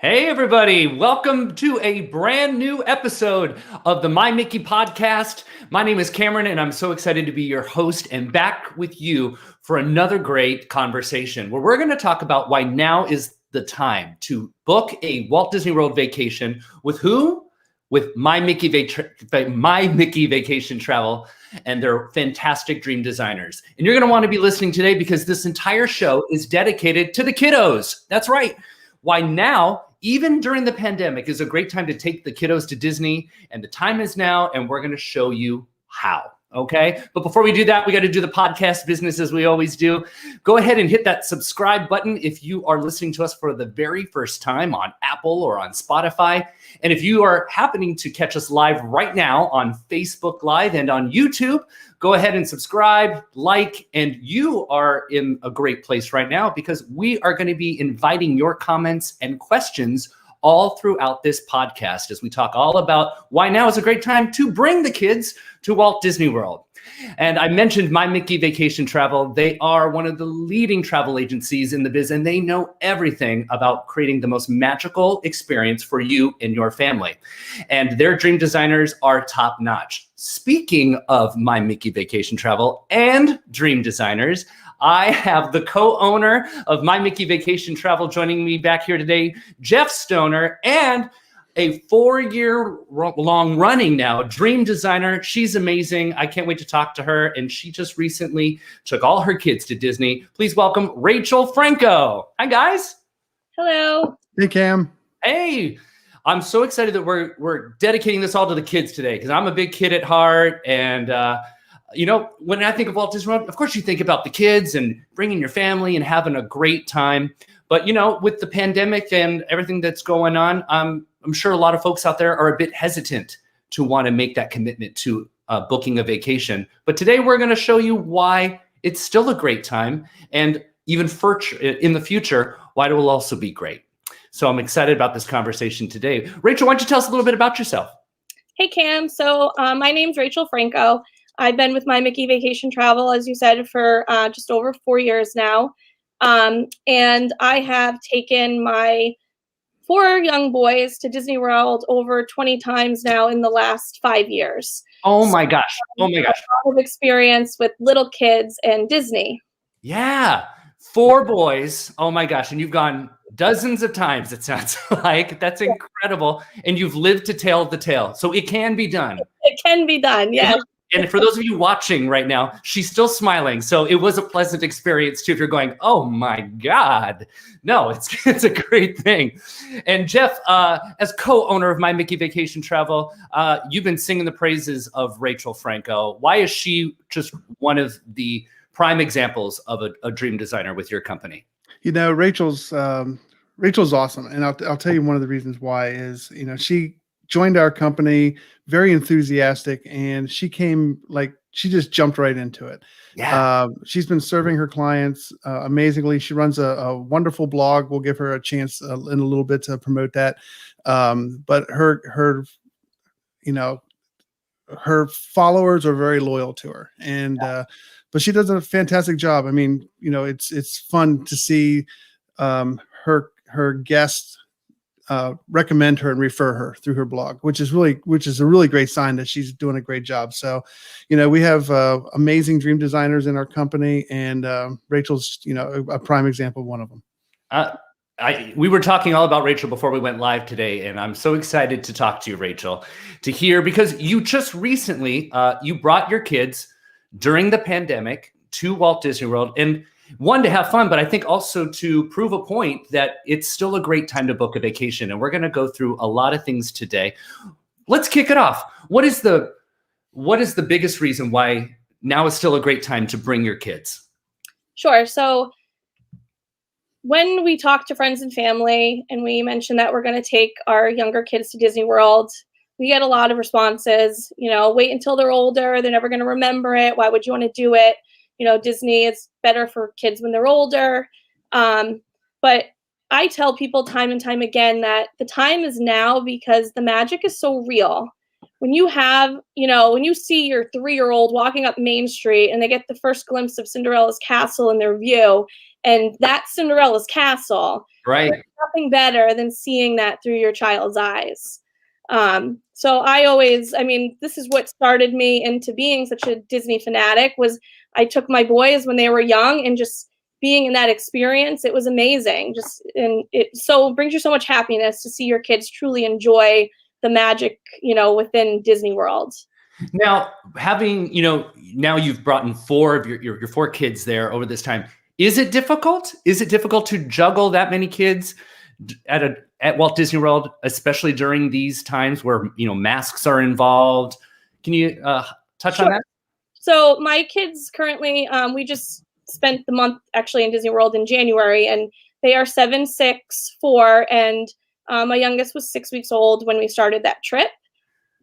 Hey, everybody. Welcome to a brand new episode of the My Mickey podcast. My name is Cameron, and I'm so excited to be your host and back with you for another great conversation where we're going to talk about why now is the time to book a Walt Disney World vacation with who? With My Mickey Vacation Travel and their fantastic dream designers. And you're going to want to be listening today because this entire show is dedicated to the kiddos. That's right. Why now, even during the pandemic, is a great time to take the kiddos to Disney, and the time is now, and we're going to show you how. Okay. But before we do that, we got to do the podcast business as we always do. Go ahead and hit that subscribe button if you are listening to us for the very first time on Apple or on Spotify. And if you are happening to catch us live right now on Facebook Live and on YouTube, go ahead and subscribe, like, and you are in a great place right now because we are going to be inviting your comments and questions all throughout this podcast as we talk all about why now is a great time to bring the kids to Walt Disney World. And I mentioned My Mickey Vacation Travel. They are one of the leading travel agencies in the biz, and they know everything about creating the most magical experience for you and your family. And their dream designers are top notch. Speaking of My Mickey Vacation Travel and dream designers, I have the co-owner of My Mickey Vacation Travel joining me back here today, Jeff Stoner, and a 4-year-long running now dream designer. She's amazing. I can't wait to talk to her. And she just recently took all her kids to Disney. Please welcome Rachel Franco. Hi, guys. Hello. Hey, Cam. Hey. I'm so excited that we're dedicating this all to the kids today because I'm a big kid at heart. And, when I think of Walt Disney World, of course you think about the kids and bringing your family and having a great time. But, with the pandemic and everything that's going on, I'm sure a lot of folks out there are a bit hesitant to want to make that commitment to booking a vacation. But today we're going to show you why it's still a great time. And even in the future, why it will also be great. So I'm excited about this conversation today. Rachel, why don't you tell us a little bit about yourself? Hey, Cam. So my name's Rachel Franco. I've been with My Mickey Vacation Travel, as you said, for just over 4 years now. And I have taken my 4 young boys to Disney World over 20 times now in the last 5 years. Oh my gosh. Oh my gosh. A lot of experience with little kids and Disney. Yeah. 4 boys. Oh my gosh. And you've gone dozens of times, it sounds like. That's incredible. And you've lived to tell the tale. So it can be done. It can be done. Yeah. And for those of you watching right now, she's still smiling. So it was a pleasant experience too. If you're going, oh my God. No, it's a great thing. And Jeff, as co-owner of My Mickey Vacation Travel, you've been singing the praises of Rachel Franco. Why is she just one of the prime examples of a dream designer with your company? Rachel's awesome. And I'll tell you one of the reasons why is, she joined our company very enthusiastic, and she just jumped right into it. Yeah. She's been serving her clients amazingly. She runs a wonderful blog. We'll give her a chance in a little bit to promote that. But her followers are very loyal to her, and but she does a fantastic job. I mean, it's fun to see her guests recommend her and refer her through her blog, which is a really great sign that she's doing a great job. So, we have amazing dream designers in our company, and Rachel's, a prime example of one of them. We were talking all about Rachel before we went live today, and I'm so excited to talk to you, Rachel, to hear, because you just recently, you brought your kids during the pandemic to Walt Disney World, and one, to have fun, but I think also to prove a point that it's still a great time to book a vacation. And we're going to go through a lot of things today. Let's kick it off. What is the biggest reason why now is still a great time to bring your kids? Sure. So when we talk to friends and family and we mention that we're going to take our younger kids to Disney World, we get a lot of responses, wait until they're older. They're never going to remember it. Why would you want to do it? Disney is better for kids when they're older. But I tell people time and time again that the time is now because the magic is so real. When you have, when you see your 3-year-old walking up Main Street and they get the first glimpse of Cinderella's castle in their view, and that's Cinderella's castle. Right. There's nothing better than seeing that through your child's eyes. So this is what started me into being such a Disney fanatic. Was I took my boys when they were young, and just being in that experience, it was amazing. And it brings you so much happiness to see your kids truly enjoy the magic, within Disney World. Now, now you've brought in 4 of your 4 kids there over this time. Is it difficult? Is it difficult to juggle that many kids at Walt Disney World, especially during these times where, masks are involved? Can you touch on that? So my kids currently, we just spent the month actually in Disney World in January, and they are 7, 6, 4, and my youngest was 6 weeks old when we started that trip.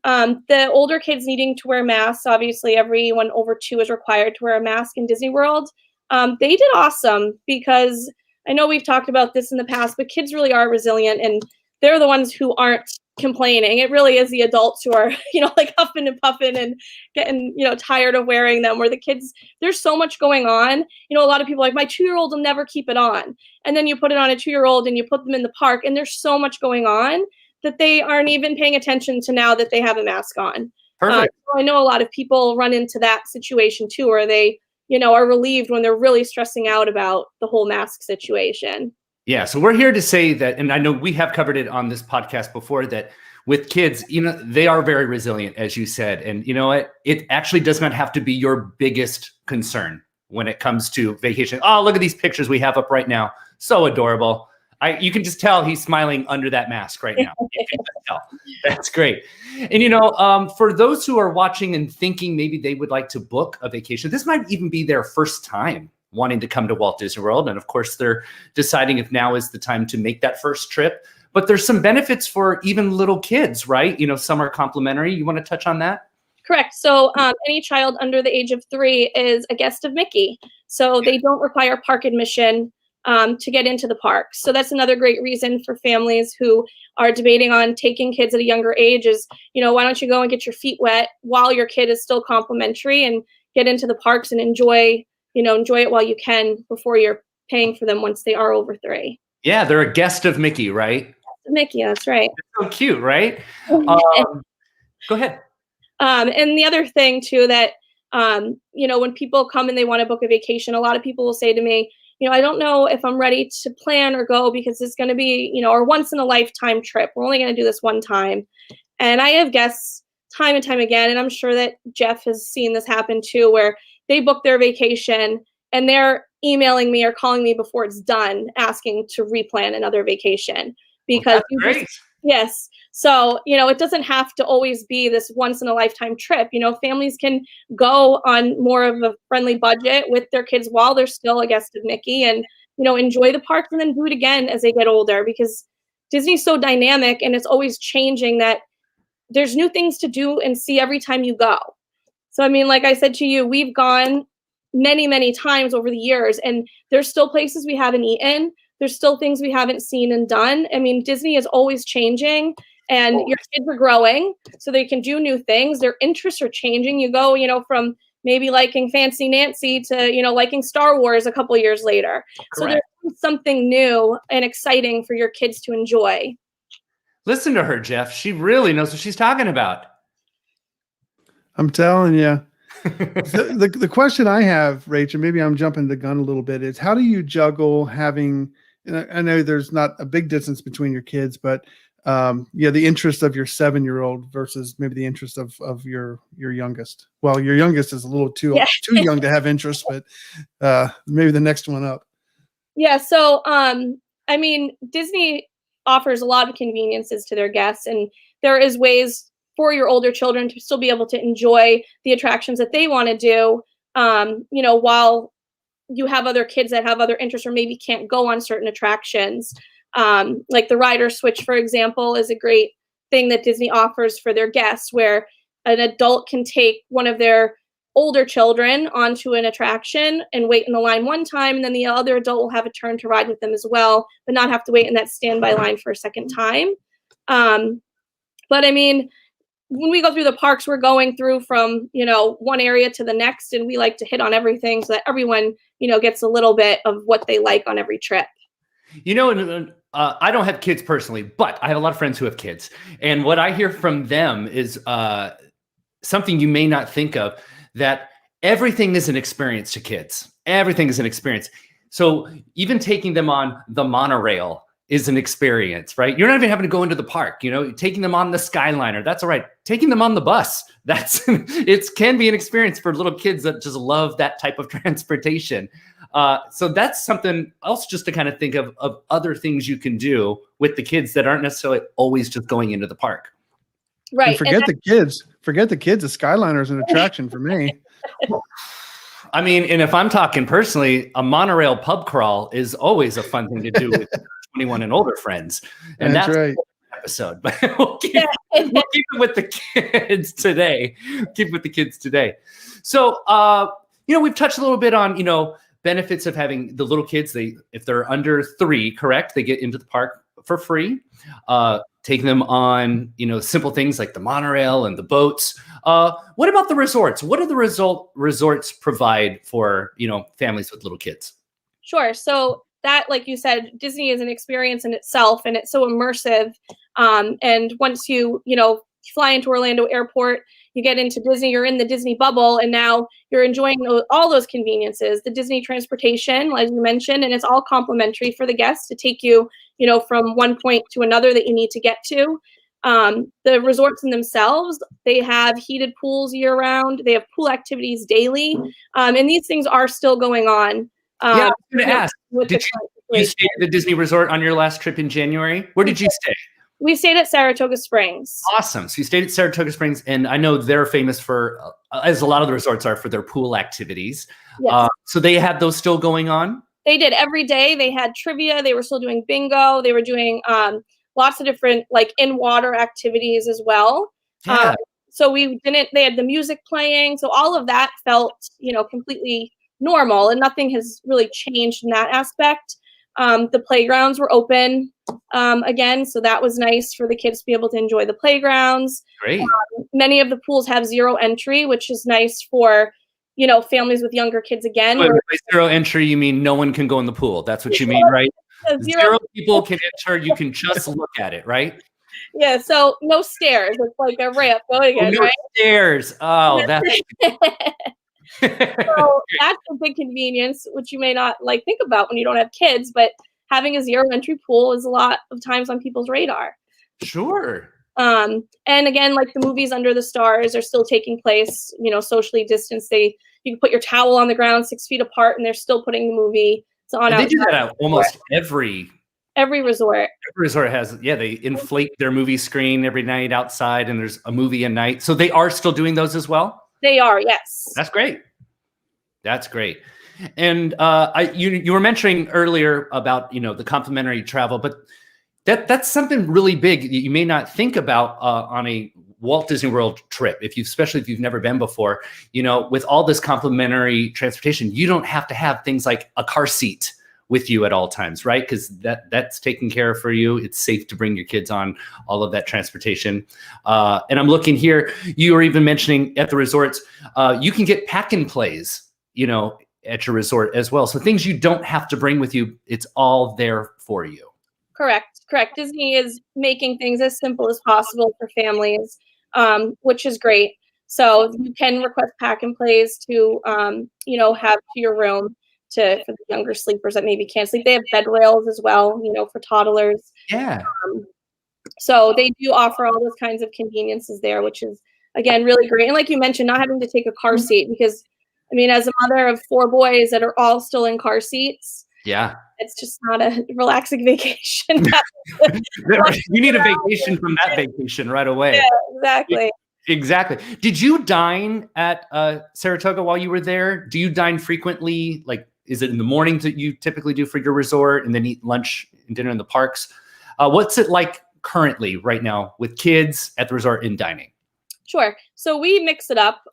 The older kids needing to wear masks, obviously everyone over 2 is required to wear a mask in Disney World. They did awesome, because I know we've talked about this in the past, but kids really are resilient, and they're the ones who aren't complaining. It really is the adults who are, like huffing and puffing and getting, tired of wearing them, where the kids, there's so much going on. A lot of people are like, my 2-year-old will never keep it on. And then you put it on a 2-year-old and you put them in the park, and there's so much going on that they aren't even paying attention to now that they have a mask on. Perfect. So I know a lot of people run into that situation too, where they, are relieved when they're really stressing out about the whole mask situation. Yeah. So we're here to say that, and I know we have covered it on this podcast before, that with kids, they are very resilient, as you said. And you know what? It actually does not have to be your biggest concern when it comes to vacation. Oh, look at these pictures we have up right now. So adorable. You can just tell he's smiling under that mask right now. You can just tell. That's great. And, for those who are watching and thinking maybe they would like to book a vacation, this might even be their first time wanting to come to Walt Disney World. And of course, they're deciding if now is the time to make that first trip. But there's some benefits for even little kids, right? Some are complimentary. You want to touch on that? Correct. So any child under the age of 3 is a guest of Mickey. So they don't require park admission to get into the parks. So that's another great reason for families who are debating on taking kids at a younger age is, why don't you go and get your feet wet while your kid is still complimentary, and get into the parks and enjoy it while you can before you're paying for them once they are over 3. Yeah, they're a guest of Mickey, right? Mickey, that's right. So cute, right? Go ahead. And the other thing too that, when people come and they want to book a vacation, a lot of people will say to me, I don't know if I'm ready to plan or go, because it's going to be, our once in a lifetime trip. We're only going to do this one time. And I have guests time and time again, and I'm sure that Jeff has seen this happen too, where they book their vacation and they're emailing me or calling me before it's done, asking to replan another vacation. Because great. Yes. So, it doesn't have to always be this once in a lifetime trip. Families can go on more of a friendly budget with their kids while they're still a guest of Mickey, and, enjoy the park, and then do it again as they get older, because Disney's so dynamic and it's always changing that there's new things to do and see every time you go. So, like I said to you, we've gone many, many times over the years, and there's still places we haven't eaten. There's still things we haven't seen and done. Disney is always changing, and your kids are growing, so they can do new things. Their interests are changing. You go, from maybe liking Fancy Nancy to, liking Star Wars a couple years later. Correct. So there's something new and exciting for your kids to enjoy. Listen to her, Jeff. She really knows what she's talking about. I'm telling you. The question I have, Rachel, maybe I'm jumping the gun a little bit, is how do you juggle having, and I know there's not a big distance between your kids, but the interest of your 7-year-old versus maybe the interest of your youngest. Well, your youngest is a little too young to have interest, but maybe the next one up. Yeah. So, Disney offers a lot of conveniences to their guests, and there is ways for your older children to still be able to enjoy the attractions that they want to do, while you have other kids that have other interests or maybe can't go on certain attractions. Like the rider switch, for example, is a great thing that Disney offers for their guests, where an adult can take one of their older children onto an attraction and wait in the line one time, and then the other adult will have a turn to ride with them as well, but not have to wait in that standby line for a second time. But when we go through the parks, we're going through from, one area to the next, and we like to hit on everything so that everyone, gets a little bit of what they like on every trip. I don't have kids personally, but I have a lot of friends who have kids. And what I hear from them is something you may not think of, that everything is an experience to kids. Everything is an experience. So even taking them on the monorail is an experience, right? You're not even having to go into the park, taking them on the Skyliner, that's all right. Taking them on the bus, it can be an experience for little kids that just love that type of transportation. So that's something else just to kind of think of other things you can do with the kids that aren't necessarily always just going into the park. Right. And forget the kids. Forget the kids. The Skyliner is an attraction for me. I mean, and if I'm talking personally, a monorail pub crawl is always a fun thing to do with 21 and older friends. And that's right. Episode, but we'll keep it with the kids today. Keep it with the kids today. So, we've touched a little bit on, benefits of having the little kids. If they're under 3, correct, they get into the park for free. Taking them on, simple things like the monorail and the boats. What about the resorts? What do the resorts provide for, families with little kids? Sure. So that, like you said, Disney is an experience in itself, and it's so immersive. And once you fly into Orlando Airport, you get into Disney, you're in the Disney bubble, and now you're enjoying all those conveniences, the Disney transportation, as you mentioned, and it's all complimentary for the guests to take you, from one point to another that you need to get to. The resorts in themselves, they have heated pools year round. They have pool activities daily. And these things are still going on. I was going to ask, did you stay at the Disney Resort on your last trip in January? Where did you stay? We stayed at Saratoga Springs. Awesome. So you stayed at Saratoga Springs, and I know they're famous for, as a lot of the resorts are, for their pool activities. Yes. So they had those still going on? They did every day. They had trivia. They were still doing bingo. They were doing lots of different in-water activities as well. Yeah. So they had the music playing. So all of that felt, completely normal, and nothing has really changed in that aspect. The playgrounds were open again, so that was nice for the kids to be able to enjoy the playgrounds. Great. Many of the pools have zero entry, which is nice for, families with younger kids again. By zero entry, you mean no one can go in the pool. That's what you mean, right? Zero people can enter. You can just look at it, right? Yeah, so no stairs. It's like a ramp going in, no right? Stairs. Oh, that's... So that's a big convenience, which you may not think about when you don't have kids, but having a zero entry pool is a lot of times on people's radar. Sure. And again, the movies Under the Stars are still taking place, socially distanced. You can put your towel on the ground 6 feet apart, and they're still putting the movie. They do that at almost every resort. Every resort has, they inflate their movie screen every night outside, and there's a movie a night. So they are still doing those as well? They are, yes. That's great. That's great. And you were mentioning earlier about, the complimentary travel, but that's something really big that you may not think about on a Walt Disney World trip, especially if you've never been before. With all this complimentary transportation, you don't have to have things like a car seat with you at all times, right? Because that's taken care of for you. It's safe to bring your kids on all of that transportation. And I'm looking here, you were even mentioning at the resorts, you can get pack and plays, at your resort as well. So things you don't have to bring with you, it's all there for you. Correct. Disney is making things as simple as possible for families, which is great. So you can request pack and plays to, have to your room for the younger sleepers that maybe can't sleep. They have bed rails as well, for toddlers. Yeah. So they do offer all those kinds of conveniences there, which is, again, really great. And like you mentioned, not having to take a car seat, because, as a mother of 4 boys that are all still in car seats, yeah, it's just not a relaxing vacation. You need a vacation from that vacation right away. Yeah, exactly. Exactly. Did you dine at Saratoga while you were there? Do you dine frequently? Is it in the mornings that you typically do for your resort, and then eat lunch and dinner in the parks? What's it like currently right now with kids at the resort in dining? Sure. So we mix it up.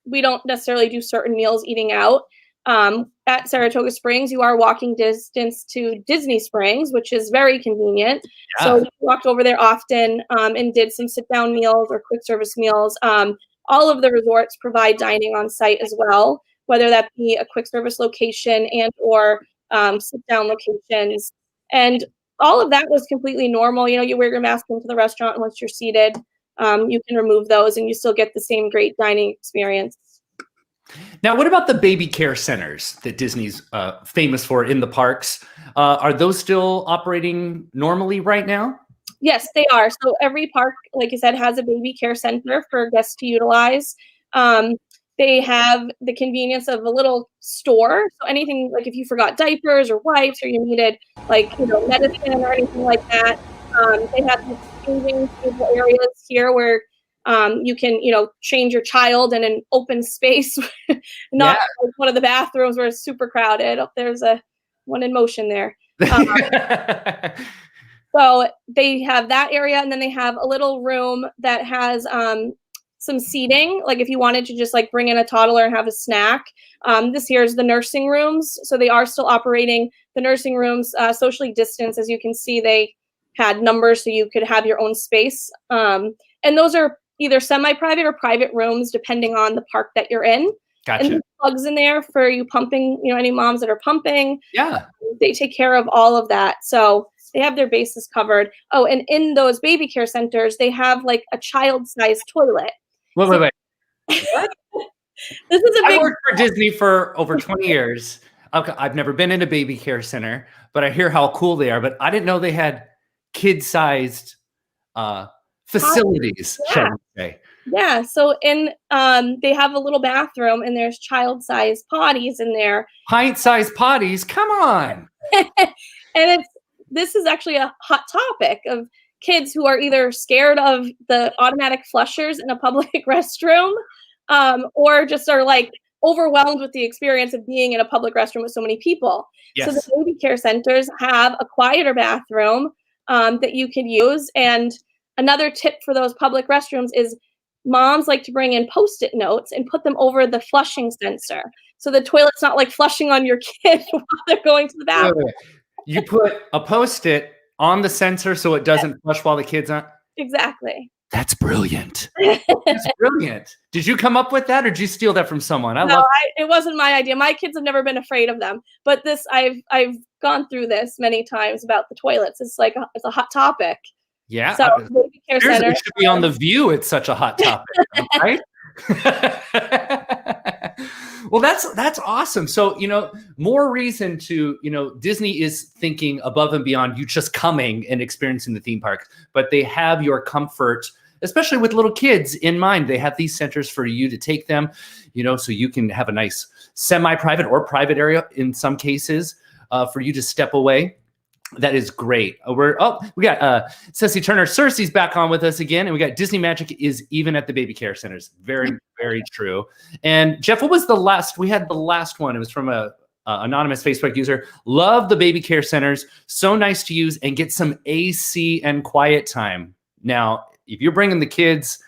We don't necessarily do certain meals eating out. At Saratoga Springs, you are walking distance to Disney Springs, which is very convenient. Yeah. So we walked over there often and did some sit-down meals or quick service meals. All of the resorts provide dining on site as well, whether that be a quick service location and or sit-down locations. And all of that was completely normal. You know, you wear your mask into the restaurant, and once you're seated, you can remove those and you still get the same great dining experience. Now, what about the baby care centers that Disney's famous for in the parks? Are those still operating normally right now? Yes, they are. So every park, like I said, has a baby care center for guests to utilize. They have the convenience of a little store. So anything like if you forgot diapers or wipes or you needed like, you know, medicine or anything like that, they have these changing table areas here where you can, you know, change your child in an open space, not like one of the bathrooms where it's super crowded. Oh, there's a one in motion there. So they have that area, and then they have a little room that has some seating. Like if you wanted to just like bring in a toddler and have a snack. This here is the nursing rooms. So they are still operating the nursing rooms socially distanced. As you can see, they had numbers so you could have your own space. And those are either semi-private or private rooms, depending on the park that you're in. Gotcha. And there's plugs in there for you pumping, you know, any moms that are pumping. Yeah. They take care of all of that. So they have their bases covered. Oh, and in those baby care centers, they have like a child-sized toilet. Wait. What? This is a big. I worked for Disney for over 20 years. Okay, I've never been in a baby care center, but I hear how cool they are. But I didn't know they had kid-sized facilities, shall we say. Yeah, so in they have a little bathroom and there's child-sized potties in there. Pint-sized potties, come on. And this is actually a hot topic of kids who are either scared of the automatic flushers in a public restroom, or just are like overwhelmed with the experience of being in a public restroom with so many people. Yes. So the baby care centers have a quieter bathroom that you can use. And another tip for those public restrooms is moms like to bring in Post-it notes and put them over the flushing sensor. So the toilet's not like flushing on your kid while they're going to the bathroom. You put a Post-it on the sensor so it doesn't flush while the kid's on? Exactly. That's brilliant. That's brilliant. Did you come up with that, or did you steal that from someone? It wasn't my idea. My kids have never been afraid of them. But this, I've gone through this many times about the toilets. It's like it's a hot topic. Yeah. So baby care center It should be on The View. It's such a hot topic, right? Well, that's awesome. So, you know, more reason to, you know, Disney is thinking above and beyond you just coming and experiencing the theme park, but they have your comfort, especially with little kids in mind. They have these centers for you to take them, you know, so you can have a nice semi-private or private area in some cases for you to step away. That is great. We got Ceci Turner. Cersei's back on with us again. And we got Disney Magic is even at the baby care centers. Very, very true. And Jeff, what was the last? We had the last one. It was from a anonymous Facebook user. Love the baby care centers. So nice to use and get some AC and quiet time. Now, if you're bringing the kids,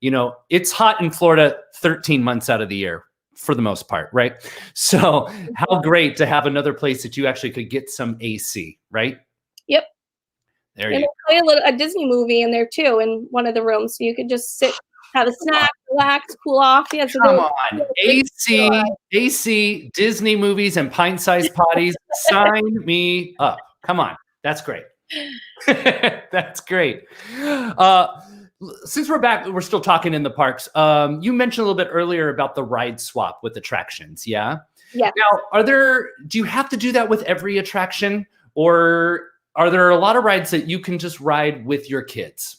you know, it's hot in Florida 13 months out of the year, for the most part, right? So how great to have another place that you actually could get some AC, right? Yep. There and you they play a Disney movie in there too, in one of the rooms. So you could just sit, have a snack, relax, cool off. Yeah, so come on. AC, Disney movies and pint-sized potties. Sign me up. Come on. That's great. That's great. Since we're back, we're still talking in the parks. You mentioned a little bit earlier about the ride swap with attractions. Yeah. Yeah. Now, do you have to do that with every attraction, or are there a lot of rides that you can just ride with your kids?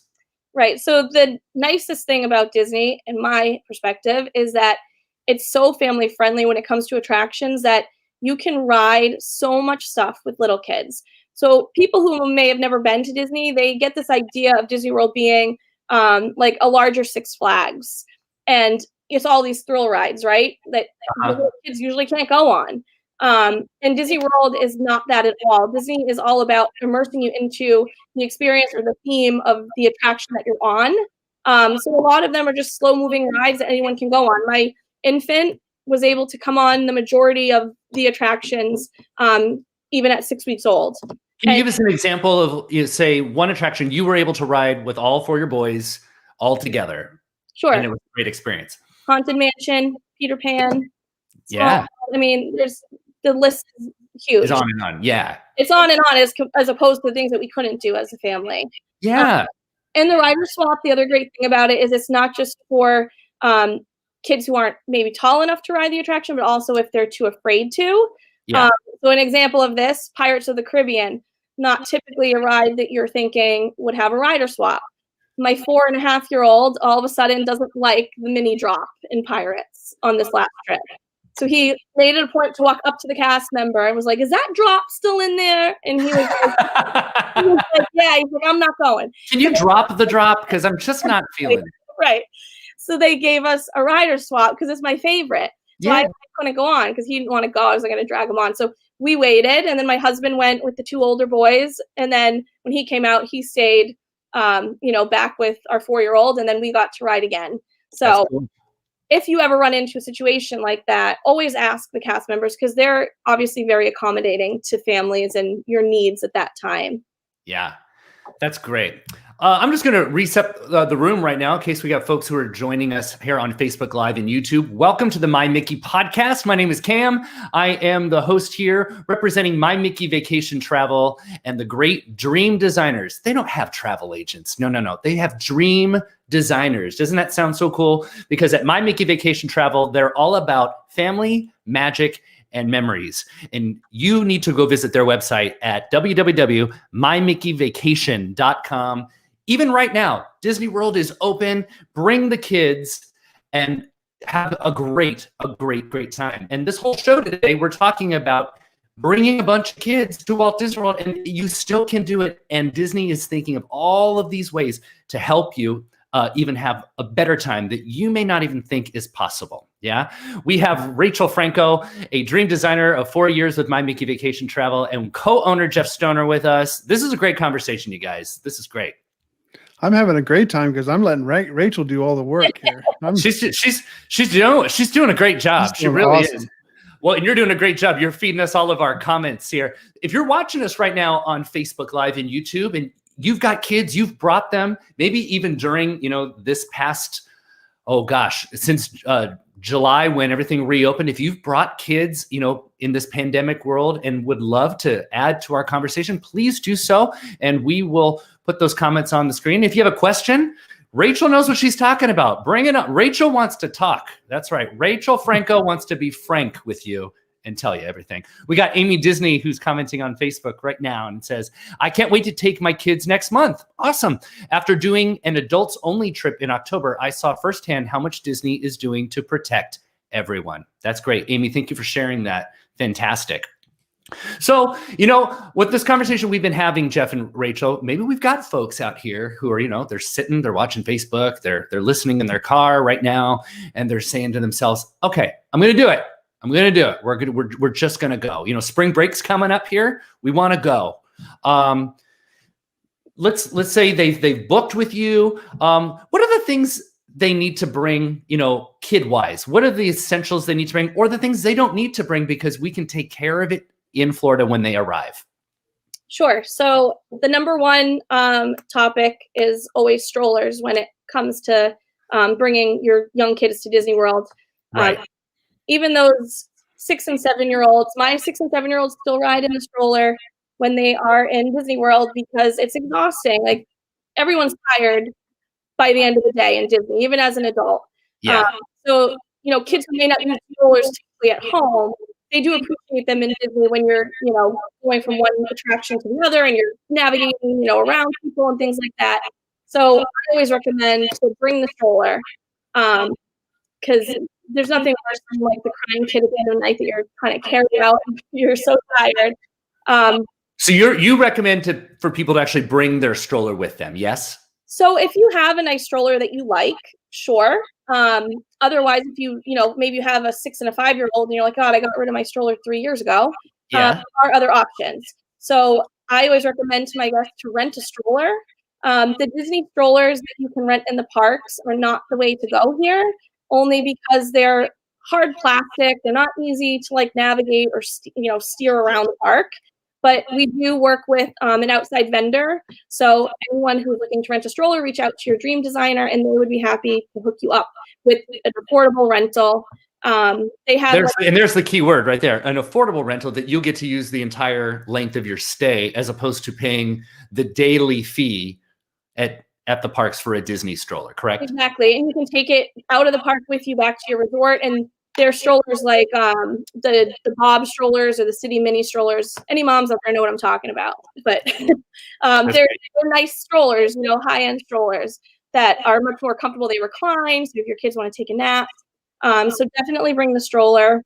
Right. So the nicest thing about Disney, in my perspective, is that it's so family friendly when it comes to attractions that you can ride so much stuff with little kids. So people who may have never been to Disney, they get this idea of Disney World being like a larger Six Flags, and it's all these thrill rides, right? That kids usually can't go on. And Disney World is not that at all. Disney is all about immersing you into the experience or the theme of the attraction that you're on. So a lot of them are just slow moving rides that anyone can go on. My infant was able to come on the majority of the attractions, even at 6 weeks old. Can you give us an example of, say, one attraction you were able to ride with all four of your boys all together? Sure. And it was a great experience. Haunted Mansion, Peter Pan. Yeah. I mean, there's the list is huge. It's on and on. Yeah. It's on and on as opposed to the things that we couldn't do as a family. Yeah. And the rider swap, the other great thing about it is it's not just for kids who aren't maybe tall enough to ride the attraction, but also if they're too afraid to. Yeah. So an example of this, Pirates of the Caribbean, not typically a ride that you're thinking would have a rider swap. My 4.5-year-old all of a sudden doesn't like the mini drop in Pirates on this last trip. So he made it a point to walk up to the cast member and was like, "Is that drop still in there?" And he was like, "Yeah." He's like, "I'm not going." Can you drop the drop? Because I'm just not feeling it. Right. So they gave us a rider swap because it's my favorite. So I couldn't go on because he didn't want to go. I was going to drag him on. So we waited, and then my husband went with the 2 older boys. And then when he came out, he stayed, back with our 4-year-old, and then we got to ride again. So Cool. If you ever run into a situation like that, always ask the cast members because they're obviously very accommodating to families and your needs at that time. Yeah, that's great. I'm just going to reset the room right now in case we got folks who are joining us here on Facebook Live and YouTube. Welcome to the My Mickey podcast. My name is Cam. I am the host here representing My Mickey Vacation Travel and the great dream designers. They don't have travel agents. No. They have dream designers. Doesn't that sound so cool? Because at My Mickey Vacation Travel, they're all about family, magic, and memories. And you need to go visit their website at www.mymickeyvacation.com. Even right now, Disney World is open. Bring the kids and have a great time. And this whole show today, we're talking about bringing a bunch of kids to Walt Disney World, and you still can do it. And Disney is thinking of all of these ways to help you even have a better time that you may not even think is possible. Yeah. We have Rachel Franco, a dream designer of 4 years with My Mickey Vacation Travel, and co-owner Jeff Stoner with us. This is a great conversation, you guys. This is great. I'm having a great time because I'm letting Rachel do all the work here. She's doing a great job. She really is. Well, and you're doing a great job. You're feeding us all of our comments here. If you're watching us right now on Facebook Live and YouTube, and you've got kids, you've brought them, maybe even during, this past, since July when everything reopened, if you've brought kids, in this pandemic world and would love to add to our conversation, please do so. And we will put those comments on the screen. If you have a question, Rachel knows what she's talking about. Bring it up. Rachel wants to talk. That's right. Rachel Franco wants to be frank with you and tell you everything. We got Amy Disney who's commenting on Facebook right now and says, "I can't wait to take my kids next month." Awesome. After doing an adults only trip in October, I saw firsthand how much Disney is doing to protect everyone. That's great. Amy, thank you for sharing that. Fantastic. So, with this conversation we've been having, Jeff and Rachel, maybe we've got folks out here who are, they're sitting, they're watching Facebook, they're listening in their car right now, and they're saying to themselves, "Okay, I'm going to do it. I'm going to do it. We're just going to go. Spring break's coming up here. We want to go." Let's say they've booked with you. What are the things they need to bring, kid-wise? What are the essentials they need to bring, or the things they don't need to bring because we can take care of it in Florida when they arrive? Sure. So the number one topic is always strollers when it comes to bringing your young kids to Disney World. Right. Even those 6 and 7-year-olds, my 6 and 7-year-olds still ride in a stroller when they are in Disney World because it's exhausting. Like everyone's tired by the end of the day in Disney, even as an adult. Yeah. So, kids who may not use strollers typically at home, they do appreciate them in Disney when you're, going from one attraction to the other and you're navigating, around people and things like that. So I always recommend to bring the stroller because there's nothing worse than like the crying kid at the end of the night that you're kind of carried out. You're so tired. So you recommend for people to actually bring their stroller with them, yes? So if you have a nice stroller that you like, sure. Otherwise, if you maybe you have a 6 and a 5-year-old and you're like, "God, I got rid of my stroller 3 years ago," Yeah. there are other options. So I always recommend to my guests to rent a stroller. The Disney strollers that you can rent in the parks are not the way to go here, only because they're hard plastic. They're not easy to navigate or steer around the park. But we do work with an outside vendor. So anyone who's looking to rent a stroller, reach out to your dream designer and they would be happy to hook you up with an affordable rental. They have there's the key word right there, an affordable rental that you'll get to use the entire length of your stay, as opposed to paying the daily fee at the parks for a Disney stroller, correct? Exactly. And you can take it out of the park with you back to your resort. And there's strollers like the Bob strollers or the City Mini strollers. Any moms out there know what I'm talking about. But they're nice strollers, you know, high-end strollers that are much more comfortable. They recline, so if your kids want to take a nap. So definitely bring the stroller.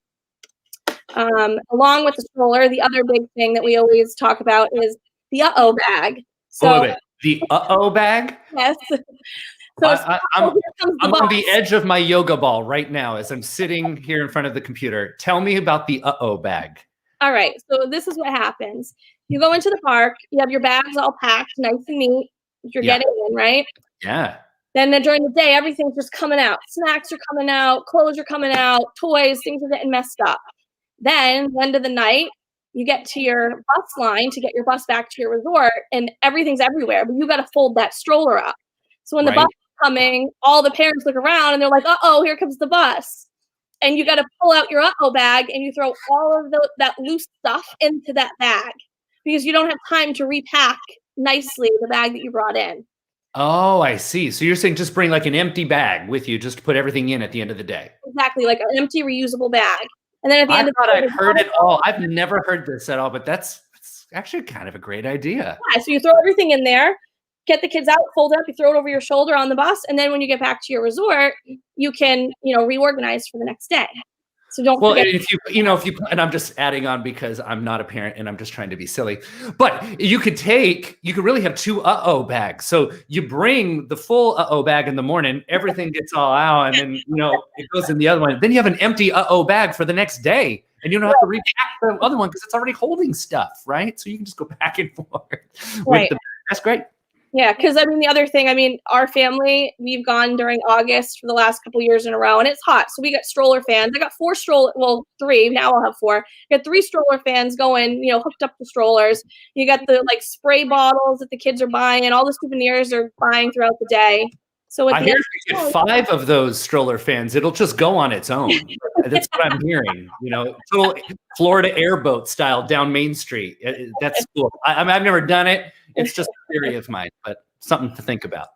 Along with the stroller, the other big thing that we always talk about is the uh-oh bag. So wait. The uh-oh bag? Yes. So I'm on the edge of my yoga ball right now as I'm sitting here in front of the computer. Tell me about the uh-oh bag. All right. So this is what happens. You go into the park. You have your bags all packed, nice and neat. You're getting in, right? Yeah. Then during the day, everything's just coming out. Snacks are coming out. Clothes are coming out. Toys, things are getting messed up. Then, the end of the night, you get to your bus line to get your bus back to your resort, and everything's everywhere. But you got to fold that stroller up. So when the bus coming, all the parents look around and they're like, uh-oh, here comes the bus. And you got to pull out your uh-oh bag and you throw all of that loose stuff into that bag because you don't have time to repack nicely the bag that you brought in. Oh, I see. So you're saying just bring like an empty bag with you just to put everything in at the end of the day. Exactly, like an empty reusable bag. And then at the end of the day, I'd heard it all. I've never heard this at all, but that's actually kind of a great idea. Yeah, so you throw everything in there. Get the kids out, fold it up, you throw it over your shoulder on the bus, and then when you get back to your resort, you can, reorganize for the next day. So don't forget. And if you, and I'm just adding on because I'm not a parent and I'm just trying to be silly, but you could really have two uh-oh bags. So you bring the full uh-oh bag in the morning, everything gets all out, and then, it goes in the other one. Then you have an empty uh-oh bag for the next day. And you don't have to repack the other one because it's already holding stuff, right? So you can just go back and forth with the bag. That's great. Yeah, because the other thing, our family, we've gone during August for the last couple years in a row, and it's hot. So we got stroller fans. I got 3. Now I'll have 4. I got 3 stroller fans going, hooked up to strollers. You got the spray bottles that the kids are buying, all the souvenirs they're buying throughout the day. So I hear if you get 5 of those stroller fans, it'll just go on its own. That's what I'm hearing. Little Florida airboat style down Main Street. That's cool. I've never done it. It's just a theory of mine, but something to think about.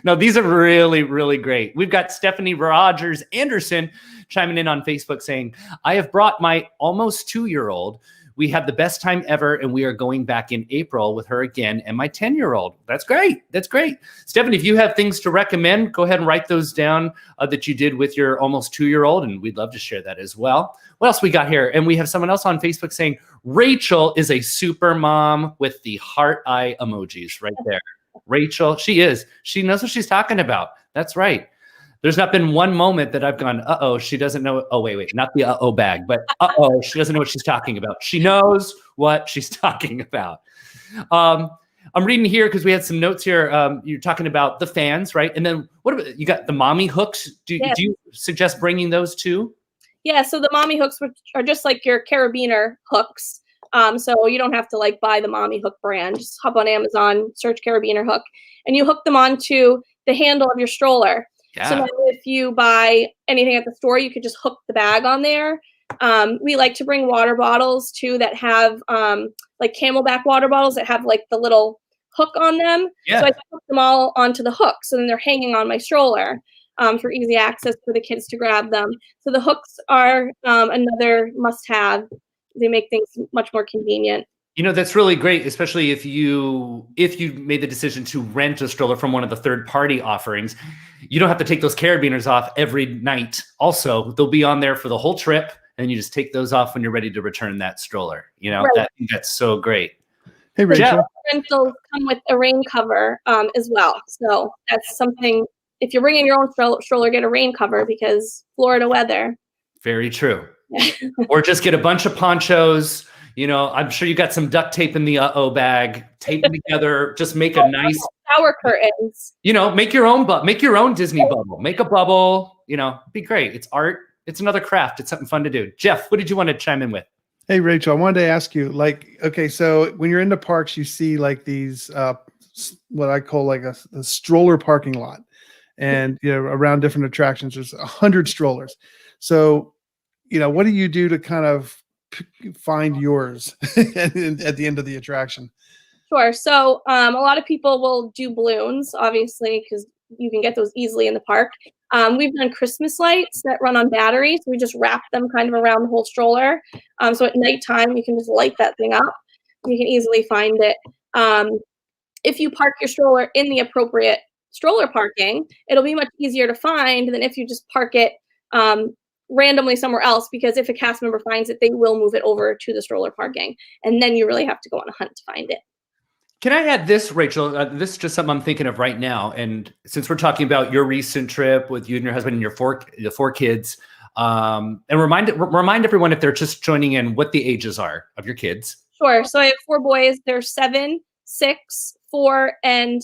No, these are really, really great. We've got Stephanie Rogers Anderson chiming in on Facebook saying, I have brought my almost 2-year-old. We had the best time ever, and we are going back in April with her again and my 10-year-old. That's great. That's great. Stephanie, if you have things to recommend, go ahead and write those down that you did with your almost 2-year-old, and we'd love to share that as well. What else we got here? And we have someone else on Facebook saying, Rachel is a super mom with the heart eye emojis right there. Rachel, she is. She knows what she's talking about. That's right. There's not been one moment that I've gone, uh-oh, she doesn't know. Oh, wait, not the uh-oh bag, but uh-oh, she doesn't know what she's talking about. She knows what she's talking about. I'm reading here because we had some notes here. You're talking about the fans, right? And then what about, you got the mommy hooks? Do you suggest bringing those too? Yeah, so the mommy hooks are just like your carabiner hooks. So you don't have to buy the mommy hook brand. Just hop on Amazon, search carabiner hook, and you hook them onto the handle of your stroller. Yeah. So now if you buy anything at the store, you could just hook the bag on there. We like to bring water bottles too that have Camelback water bottles that have the little hook on them. Yeah. So I hook them all onto the hook. So then they're hanging on my stroller for easy access for the kids to grab them. So the hooks are another must-have. They make things much more convenient. That's really great, especially if you made the decision to rent a stroller from one of the third-party offerings. You don't have to take those carabiners off every night. Also, they'll be on there for the whole trip, and you just take those off when you're ready to return that stroller. Right. That's so great. Hey, Rachel. Rentals come with a rain cover as well. So that's something, if you're bringing your own stroller, get a rain cover because Florida weather. Very true. Or just get a bunch of ponchos. I'm sure you got some duct tape in the uh-oh bag. Tape them together. Just make a nice shower curtains. Make your own Disney bubble. Make a bubble. Be great. It's art. It's another craft. It's something fun to do. Jeff, what did you want to chime in with? Hey, Rachel, I wanted to ask you, okay, so when you're in the parks, you see these what I call a stroller parking lot. and around different attractions. There's 100 strollers. So, what do you do to kind of find yours at the end of the attraction? Sure. So a lot of people will do balloons, obviously, because you can get those easily in the park. We've done Christmas lights that run on batteries. We just wrap them kind of around the whole stroller. So at nighttime, you can just light that thing up. You can easily find it. If you park your stroller in the appropriate stroller parking, it'll be much easier to find than if you just park it randomly somewhere else, because if a cast member finds it, they will move it over to the stroller parking. And then you really have to go on a hunt to find it. Can I add this, Rachel? This is just something I'm thinking of right now. And since we're talking about your recent trip with you and your husband and your four kids, and remind everyone, if they're just joining in, what the ages are of your kids. Sure. So I have 4 boys. They're 7, 6, 4, and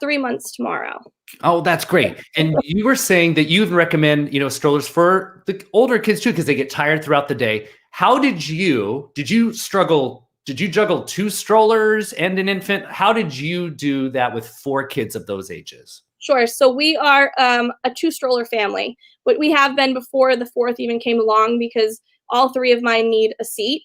3 months tomorrow. Oh, that's great. And you were saying that you even recommend, strollers for the older kids too, because they get tired throughout the day. How did you struggle? Did you juggle 2 strollers and an infant? How did you do that with 4 kids of those ages? Sure. So we are a 2-stroller family, but we have been before the 4th even came along, because all 3 of mine need a seat.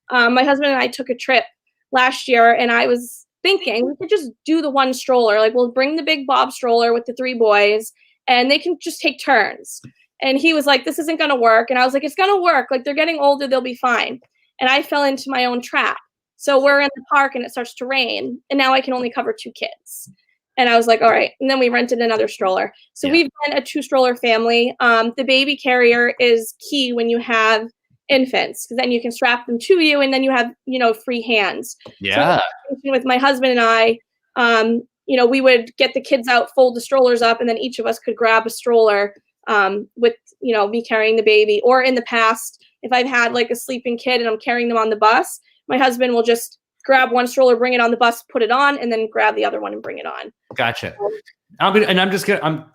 My husband and I took a trip last year, and I was thinking we could just do the 1 stroller. Like, we'll bring the big Bob stroller with the 3 boys, and they can just take turns. And he was like, this isn't going to work. And I was like, it's going to work. Like, they're getting older. They'll be fine. And I fell into my own trap. So we're in the park and it starts to rain, and now I can only cover 2 kids. And I was like, all right. And then we rented another stroller. So we've been a 2-stroller family. The baby carrier is key when you have infants, because then you can strap them to you, and then you have, free hands. Yeah. So with my husband and I, we would get the kids out, fold the strollers up, and then each of us could grab a stroller with, me carrying the baby. Or in the past, if I've had like a sleeping kid and I'm carrying them on the bus, my husband will just grab 1 stroller, bring it on the bus, put it on, and then grab the other one and bring it on. Gotcha. I'm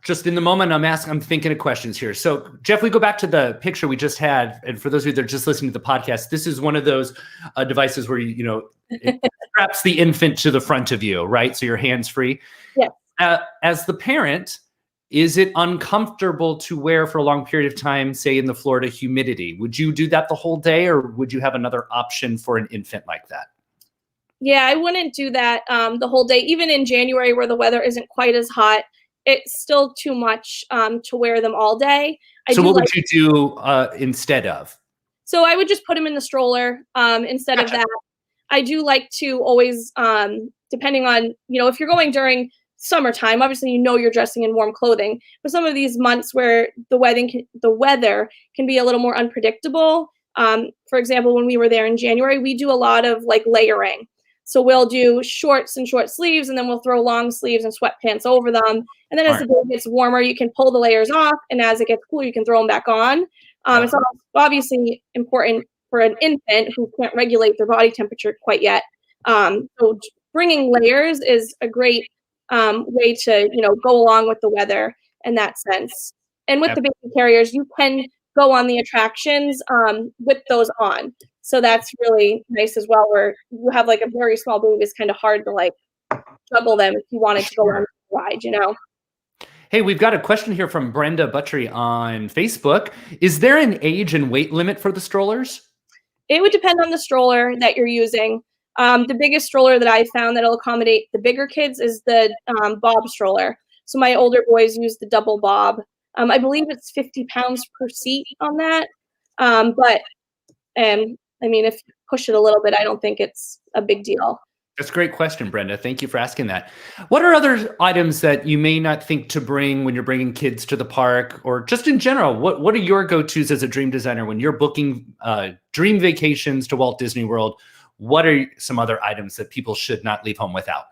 just in the moment, I'm thinking of questions here. So Jeff, we go back to the picture we just had. And for those of you that are just listening to the podcast, this is one of those devices where, it straps the infant to the front of you, right? So your hands free. Yeah. As the parent, is it uncomfortable to wear for a long period of time, say in the Florida humidity? Would you do that the whole day, or would you have another option for an infant like that? Yeah, I wouldn't do that the whole day. Even in January, where the weather isn't quite as hot, it's still too much to wear them all day. So what would you do instead of? So I would just put them in the stroller instead of that. I do like to always, depending on, if you're going during summertime, obviously, you're dressing in warm clothing. But some of these months where the weather can be a little more unpredictable. For example, when we were there in January, we do a lot of like layering. So we'll do shorts and short sleeves, and then we'll throw long sleeves and sweatpants over them. And then as the day gets warmer, you can pull the layers off. And as it gets cooler, you can throw them back on. It's obviously important for an infant who can't regulate their body temperature quite yet. So bringing layers is a great way to, go along with the weather in that sense. And with the baby carriers, you can go on the attractions with those on. So that's really nice as well, where you have like a very small baby. It's kind of hard to like juggle them if you wanted to go on the ride, Hey, we've got a question here from Brenda Buttrey on Facebook. Is there an age and weight limit for the strollers? It would depend on the stroller that you're using. The biggest stroller that I found that'll accommodate the bigger kids is the Bob stroller. So my older boys use the double Bob. I believe it's 50 pounds per seat on that. If you push it a little bit, I don't think it's a big deal. That's a great question, Brenda. Thank you for asking that. What are other items that you may not think to bring when you're bringing kids to the park, or just in general? What are your go-tos as a dream designer when you're booking dream vacations to Walt Disney World? What are some other items that people should not leave home without?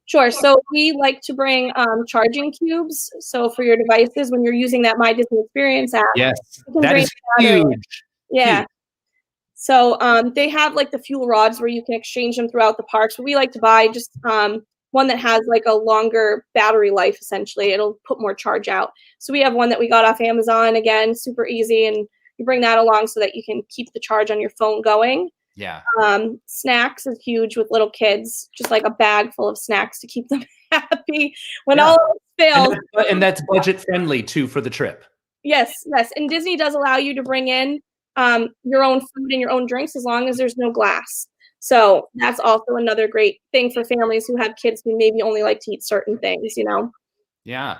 Sure. So we like to bring charging cubes. So for your devices, when you're using that My Disney Experience app. Yes, that is huge. Yeah. Huge. So they have like the fuel rods where you can exchange them throughout the parks. But we like to buy just one that has like a longer battery life, essentially. It'll put more charge out. So we have one that we got off Amazon, again, super easy. And you bring that along so that you can keep the charge on your phone going. Yeah. Snacks is huge with little kids, just like a bag full of snacks to keep them happy when all else fails. And that's budget friendly too for the trip. Yes, yes. And Disney does allow you to bring in your own food and your own drinks as long as there's no glass. So that's also another great thing for families who have kids who maybe only like to eat certain things, you know? Yeah.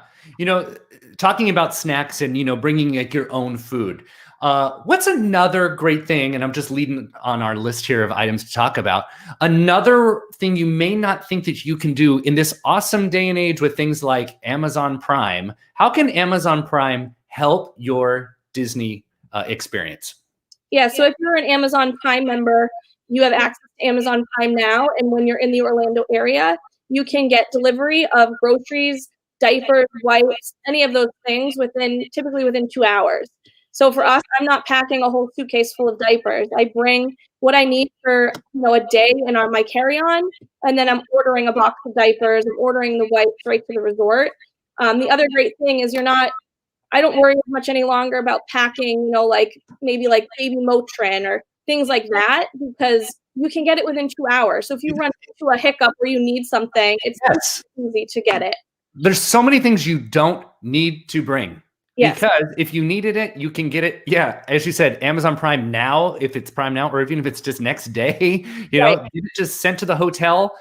Talking about snacks and, bringing like your own food. What's another great thing? And I'm just leading on our list here of items to talk about. Another thing you may not think that you can do in this awesome day and age with things like Amazon Prime. How can Amazon Prime help your Disney experience? Yeah. So if you're an Amazon Prime member, you have access to Amazon Prime now. And when you're in the Orlando area, you can get delivery of groceries, diapers, wipes, any of those things typically within 2 hours. So for us, I'm not packing a whole suitcase full of diapers. I bring what I need for a day and on my carry-on, and then I'm ordering a box of diapers. I'm ordering the wipes right to the resort. The other great thing is I don't worry much any longer about packing, maybe like baby Motrin or things like that, because you can get it within 2 hours. So if you run into a hiccup or you need something, it's easy to get it. There's so many things you don't need to bring. Yes. Because if you needed it, you can get it. Yeah. As you said, Amazon Prime now, if it's Prime now, or even if it's just next day, get it just sent to the hotel,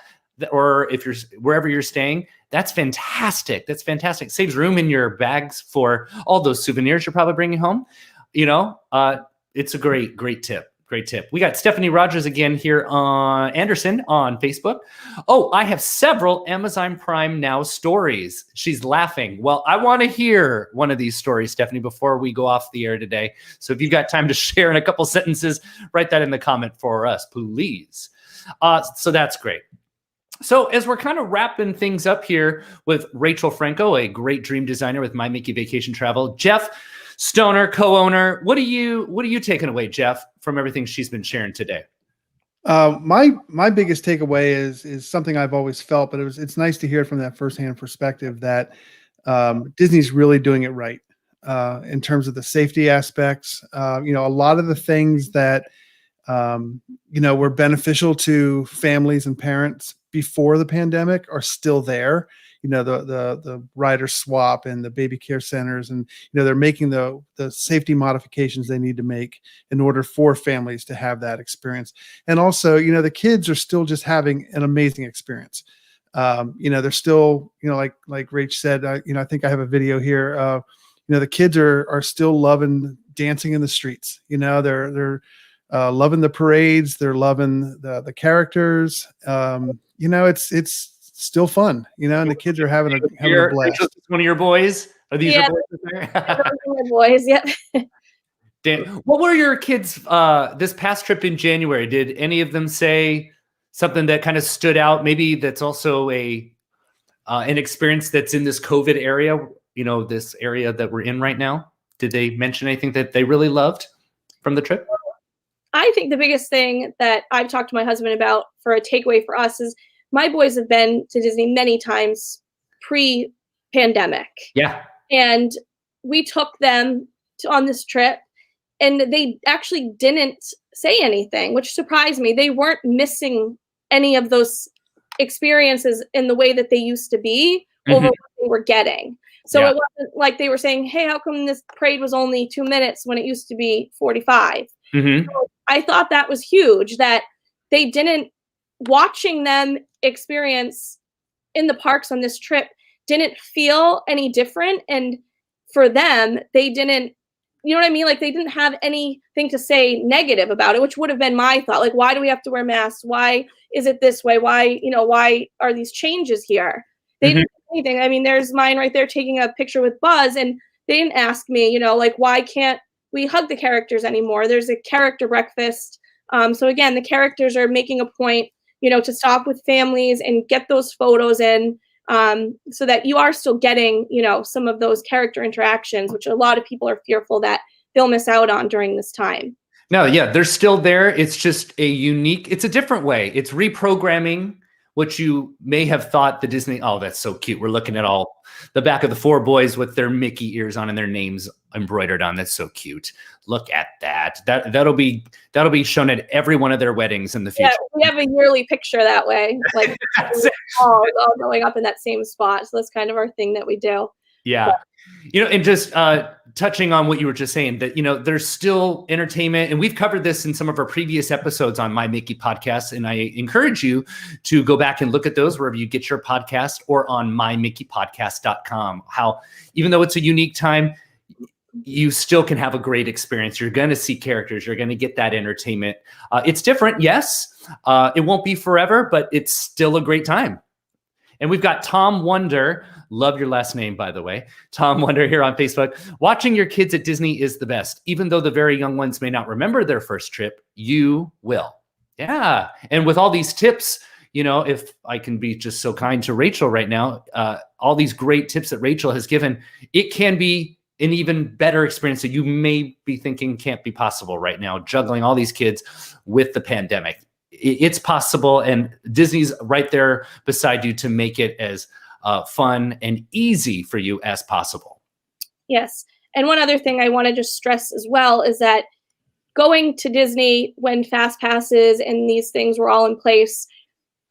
or if you're wherever you're staying. That's fantastic. That's fantastic. Saves room in your bags for all those souvenirs you're probably bringing home. It's a great tip. Great tip. We got Stephanie Rogers again here on Anderson on Facebook. Oh, I have several Amazon Prime Now stories. She's laughing. Well, I want to hear one of these stories, Stephanie, before we go off the air today. So if you've got time to share in a couple sentences, write that in the comment for us, please. So that's great. So as we're kind of wrapping things up here with Rachel Franco, a great dream designer with My Mickey Vacation Travel, Jeff Stoner, co-owner. What are you taking away, Jeff, from everything she's been sharing today? My biggest takeaway is something I've always felt, but it's nice to hear it from that firsthand perspective that Disney's really doing it right in terms of the safety aspects. A lot of the things that were beneficial to families and parents before the pandemic are still there. The rider swap and the baby care centers, and they're making the safety modifications they need to make in order for families to have that experience. And also, the kids are still just having an amazing experience. They're still, like Rach said, I think I have a video here. The kids are still loving dancing in the streets. They're loving the parades. They're loving the characters. It's still fun, and the kids are having a blast. One of your boys? Are these your boys there? My boys, yep. Dan, what were your kids this past trip in January? Did any of them say something that kind of stood out? Maybe that's also an experience that's in this COVID area, this area that we're in right now. Did they mention anything that they really loved from the trip? I think the biggest thing that I've talked to my husband about for a takeaway for us is my boys have been to Disney many times pre-pandemic. Yeah. And we took them on this trip, and they actually didn't say anything, which surprised me. They weren't missing any of those experiences in the way that they used to be over what they were getting. So it wasn't like they were saying, hey, how come this parade was only 2 minutes when it used to be 45? So I thought that was huge, that they didn't, watching them experience in the parks on this trip didn't feel any different. And for them, they didn't, you know what I mean? Like, they didn't have anything to say negative about it, which would have been my thought. Like, why do we have to wear masks? Why is it this way? Why are these changes here? They didn't say anything. I mean, there's mine right there taking a picture with Buzz, and they didn't ask me, why can't we hug the characters anymore? There's a character breakfast. So again, the characters are making a point, to stop with families and get those photos in, so that you are still getting, some of those character interactions, which a lot of people are fearful that they'll miss out on during this time. No, yeah, they're still there. It's just it's a different way. It's reprogramming what you may have thought the Disney. Oh, that's so cute. We're looking at all the back of the 4 boys with their Mickey ears on and their names embroidered on. That's so cute. Look at that. That'll be shown at every one of their weddings in the future. Yeah, we have a yearly picture that way, like all going up in that same spot. So that's kind of our thing that we do. Yeah. And just touching on what you were just saying, that, there's still entertainment, and we've covered this in some of our previous episodes on My Mickey podcast. And I encourage you to go back and look at those wherever you get your podcast or on mymickeypodcast.com. How, even though it's a unique time, you still can have a great experience. You're going to see characters. You're going to get that entertainment. It's different. Yes. It won't be forever, but it's still a great time. And we've got Tom Wonder. Love your last name, by the way. Tom Wonder here on Facebook. Watching your kids at Disney is the best. Even though the very young ones may not remember their first trip, you will. Yeah. And with all these tips, if I can be just so kind to Rachel right now, all these great tips that Rachel has given, it can be an even better experience that you may be thinking can't be possible right now, juggling all these kids with the pandemic. It's possible, and Disney's right there beside you to make it as fun and easy for you as possible. Yes. And one other thing I want to just stress as well is that going to Disney when fast passes and these things were all in place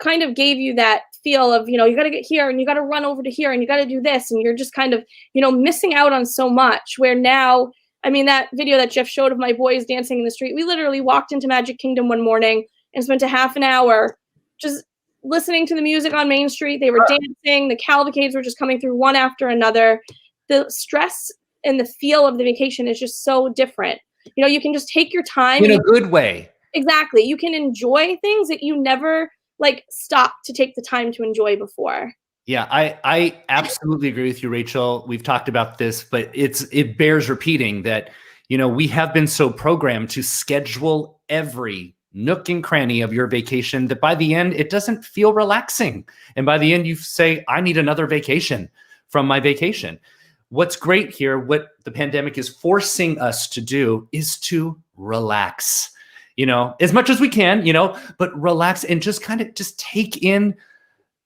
kind of gave you that feel of, you got to get here and you got to run over to here and you got to do this. And you're just kind of, missing out on so much, where now, that video that Jeff showed of my boys dancing in the street, we literally walked into Magic Kingdom one morning and spent a half an hour just listening to the music on Main Street. They were dancing. The cavalcades were just coming through one after another. The stress and the feel of the vacation is just so different. You can just take your time. In a good way. Exactly. You can enjoy things that you never stop to take the time to enjoy before. Yeah, I absolutely agree with you, Rachel. We've talked about this, but it bears repeating that, we have been so programmed to schedule every nook and cranny of your vacation that by the end, it doesn't feel relaxing. And by the end, you say, I need another vacation from my vacation. What's great here, what the pandemic is forcing us to do is to relax, as much as we can, but relax and just kind of just take in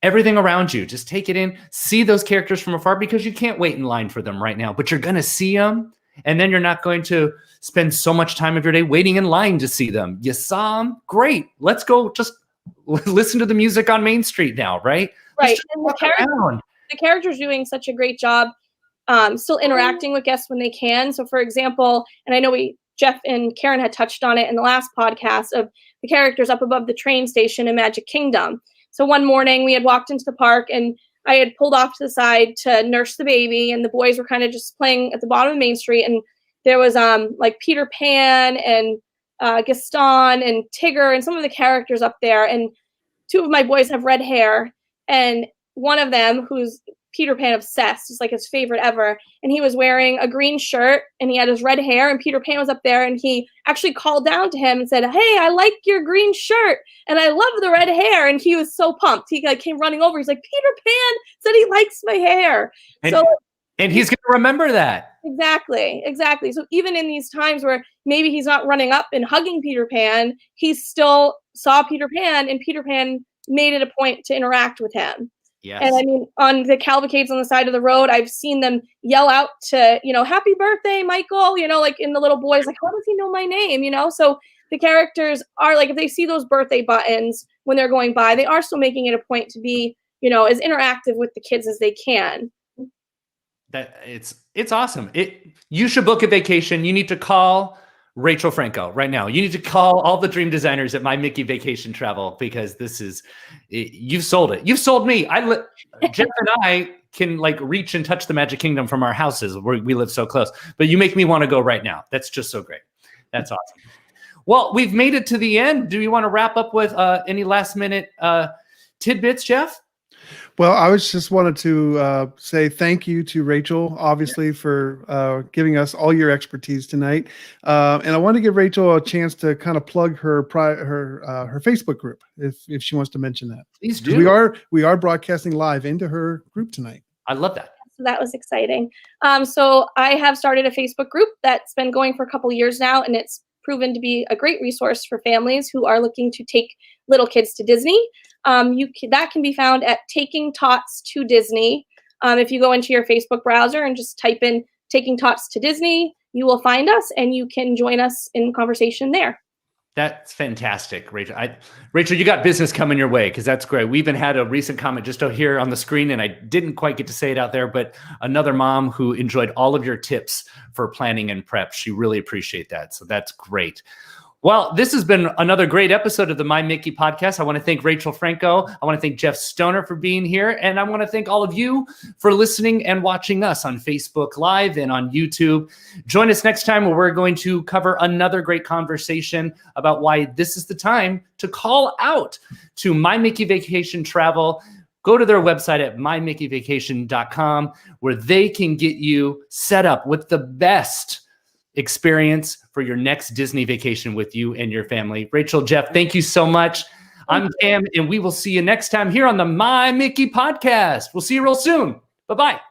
everything around you. Just take it in, see those characters from afar, because you can't wait in line for them right now, but you're going to see them. And then you're not going to spend so much time of your day waiting in line to see them. You saw them? Great. Let's go just listen to the music on Main Street now, right? Right. And the characters doing such a great job still interacting with guests when they can. So, for example, and I know Jeff and Karen had touched on it in the last podcast, of the characters up above the train station in Magic Kingdom. So one morning we had walked into the park and I had pulled off to the side to nurse the baby, and the boys were kind of just playing at the bottom of Main Street. And there was Peter Pan and Gaston and Tigger and some of the characters up there. And 2 of my boys have red hair, and one of them, who's Peter Pan obsessed, is his favorite ever. And he was wearing a green shirt and he had his red hair, and Peter Pan was up there, and he actually called down to him and said, "Hey, I like your green shirt and I love the red hair." And he was so pumped. He came running over. He's like, "Peter Pan said he likes my hair." And he's going to remember that. Exactly. So even in these times where maybe he's not running up and hugging Peter Pan, he still saw Peter Pan, and Peter Pan made it a point to interact with him. Yes. And on the cavalcades on the side of the road, I've seen them yell out to, "Happy birthday, Michael," in the little boys, how does he know my name? So the characters are if they see those birthday buttons when they're going by, they are still making it a point to be, as interactive with the kids as they can. That it's awesome. You should book a vacation. You need to call Rachel Franco right now. You need to call all the dream designers at My Mickey Vacation Travel, because you've sold it. You've sold me. Jeff and I can reach and touch the Magic Kingdom from our houses where we live so close, but you make me want to go right now. That's just so great. That's awesome. Well, we've made it to the end. Do you want to wrap up with any last minute tidbits, Jeff? Well, I just wanted to say thank you to Rachel, obviously, for giving us all your expertise tonight. And I want to give Rachel a chance to kind of plug her Facebook group, if she wants to mention that. Please do. We are broadcasting live into her group tonight. I love that. So that was exciting. So I have started a Facebook group that's been going for a couple years now, and it's proven to be a great resource for families who are looking to take little kids to Disney. that can be found at Taking Tots to Disney. If you go into your Facebook browser and just type in Taking Tots to Disney, you will find us and you can join us in conversation there. That's fantastic, Rachel. Rachel, you got business coming your way because that's great. We even had a recent comment just here on the screen, and I didn't quite get to say it out there, but another mom who enjoyed all of your tips for planning and prep. She really appreciate that. So that's great. Well, this has been another great episode of the My Mickey podcast. I want to thank Rachel Franco. I want to thank Jeff Stoner for being here. And I want to thank all of you for listening and watching us on Facebook Live and on YouTube. Join us next time where we're going to cover another great conversation about why this is the time to call out to My Mickey Vacation Travel. Go to their website at mymickeyvacation.com where they can get you set up with the best experience for your next Disney vacation with you and your family. Rachel, Jeff, thank you so much. I'm Cam, and we will see you next time here on the My Mickey podcast. We'll see you real soon. Bye-bye.